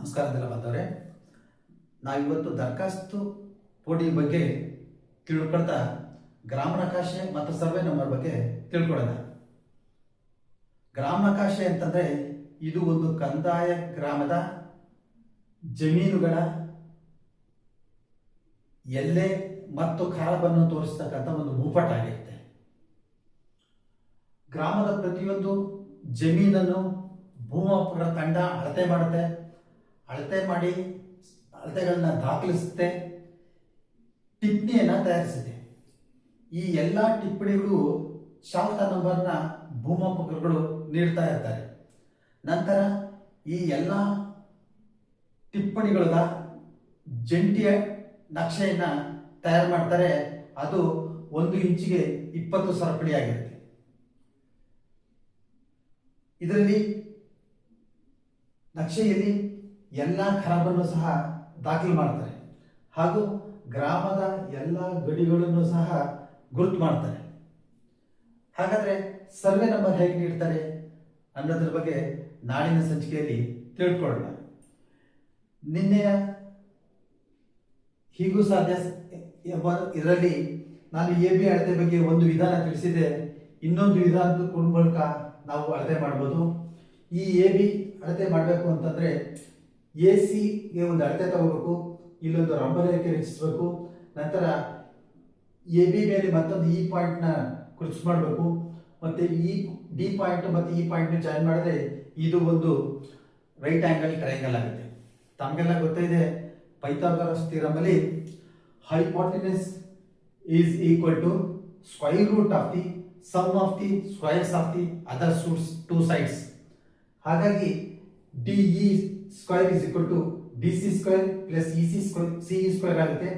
ನಮಸ್ಕಾರದೆಲ್ಲ ಬಂದವರೇ, ನಾವಿವತ್ತು ದರಖಾಸ್ತು ಪೋಡಿ ಬಗ್ಗೆ ತಿಳ್ಕೊಳ್ತಾ ಗ್ರಾಮ ನಕಾಶೆ ಮತ್ತು ಸರ್ವೆ ನಂಬರ್ ಬಗ್ಗೆ ತಿಳ್ಕೊಳ್ಳೋಣ. ಗ್ರಾಮ ನಕಾಶೆ ಅಂತಂದ್ರೆ ಇದು ಒಂದು ಕಂದಾಯ ಗ್ರಾಮದ ಜಮೀನುಗಳ ಎಲ್ಲೆ ಮತ್ತು ಖಾರಬನ್ನು ತೋರಿಸ್ತಕ್ಕಂಥ ಒಂದು ಭೂಪಟ ಆಗಿರುತ್ತೆ. ಗ್ರಾಮದ ಪ್ರತಿಯೊಂದು ಜಮೀನನ್ನು ಭೂಮಾಪಕರ ತಂಡ ಅಳತೆ ಮಾಡುತ್ತೆ. ಅಳತೆ ಮಾಡಿ ಅಳತೆಗಳನ್ನ ದಾಖಲಿಸುತ್ತೆ, ಟಿಪ್ಪಣಿಯನ್ನ ತಯಾರಿಸುತ್ತೆ. ಈ ಎಲ್ಲ ಟಿಪ್ಪಣಿಗಳು ಶಾಖಾ ನಂಬರ್ನ ಭೂಮಾಪಕರುಗಳು ನೀಡ್ತಾ ಇರ್ತಾರೆ. ನಂತರ ಈ ಎಲ್ಲ ಟಿಪ್ಪಣಿಗಳ ಜಂಟಿಯ ನಕ್ಷೆಯನ್ನ ತಯಾರು ಮಾಡ್ತಾರೆ. ಅದು 1 ಇಂಚಿಗೆ 20 ಸರಪಳಿ ಆಗಿರುತ್ತೆ. ಇದರಲ್ಲಿ ನಕ್ಷೆಯಲ್ಲಿ ಎಲ್ಲ ಖರಾಬನ್ನು ಸಹ ದಾಖಲು ಮಾಡ್ತಾರೆ ಹಾಗೂ ಗ್ರಾಮದ ಎಲ್ಲ ಗಡಿಗಳನ್ನು ಸಹ ಗುರುತು ಮಾಡ್ತಾರೆ. ಹಾಗಾದ್ರೆ ಸರ್ವೆ ನಂಬರ್ ಹೇಗೆ ನೀಡ್ತಾರೆ ಅನ್ನೋದ್ರ ಬಗ್ಗೆ ನಾಳಿನ ಸಂಚಿಕೆಯಲ್ಲಿ ತಿಳ್ಕೊಳ್ಳೋಣ. ನಿನ್ನೆಯ ಹೀಗೂ ಸಾಧ್ಯ ಇದರಲ್ಲಿ ನಾನು ಎ ಬಿ ಅಳತೆ ಬಗ್ಗೆ ಒಂದು ವಿಧಾನ ತಿಳಿಸಿದೆ. ಇನ್ನೊಂದು ವಿಧಾನದ ಮೂಲಕ ನಾವು ಅಳತೆ ಮಾಡ್ಬೋದು. ಈ ಎ ಬಿ ಅಳತೆ ಮಾಡಬೇಕು ಅಂತಂದ್ರೆ ಎ ಸಿಗೆ ಒಂದು ಅಳತೆ ತಗೋಬೇಕು, ಇಲ್ಲೊಂದು ರಂಬರೇಖೆ ರಚಿಸಬೇಕು. ನಂತರ ಎ ಬಿ ಮೇಲೆ ಮತ್ತೊಂದು ಈ ಪಾಯಿಂಟ್ನ ಕುರ್ಚ್ ಮಾಡಬೇಕು. ಮತ್ತೆ ಈ ಡಿ ಪಾಯಿಂಟ್ ಮತ್ತು ಈ ಪಾಯಿಂಟ್ನ ಜಾಯಿನ್ ಮಾಡಿದ್ರೆ ಇದು ಒಂದು ರೈಟ್ ಆಂಗಲ್ ಟ್ರಯಾಂಗಲ್ ಆಗುತ್ತೆ. ತಮಗೆಲ್ಲ ಗೊತ್ತಿದೆ, ಪೈಥಾಗರಸ್ ಥಿಯರಮ್ ಅಲ್ಲಿ hypotenuse is equal to square root of the sum of the squares of the other two sides. ಹಾಗಾಗಿ D E square is equal to D C square plus E C square C E square ಆಗುತ್ತೆ.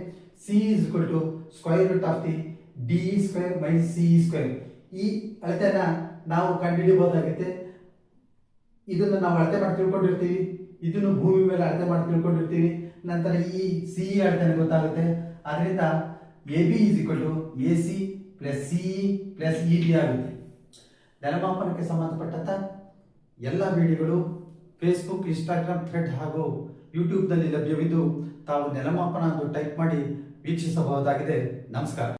C is equal to square root of the D E square minus C E square. ಈ ಅಳತೆನ ನಾವು ಕಂಡುಹಿಡಿಯಬಹುದಾಗುತ್ತೆ. ಇದನ್ನು ನಾವು ಅಳತೆ ಮಾಡಿ ತಿಳ್ಕೊಂಡಿರ್ತೀವಿ, ಇದನ್ನು ಭೂಮಿ ಮೇಲೆ ಅಳತೆ ಮಾಡಿ ತಿಳ್ಕೊಂಡಿರ್ತೀವಿ. ನಂತರ ಈ ಸಿ ಇ ಅಳತೆ ಗೊತ್ತಾಗುತ್ತೆ. ಅದರಿಂದ A B is equal to A C plus C E plus E B ಆಗುತ್ತೆ. ನೆಲಮಾಪನಕ್ಕೆ ಸಂಬಂಧಪಟ್ಟಂತ ಎಲ್ಲ ವಿಡಿಯೋಗಳು ಫೇಸ್ಬುಕ್, ಇನ್ಸ್ಟಾಗ್ರಾಮ್, ಥ್ರೆಡ್ ಹಾಗೂ ಯೂಟ್ಯೂಬ್ನಲ್ಲಿ ಲಭ್ಯವಿದ್ದು ತಾವು ನೆಲಮಾಪನ ಎಂದು ಟೈಪ್ ಮಾಡಿ ವೀಕ್ಷಿಸಬಹುದಾಗಿದೆ. ನಮಸ್ಕಾರ.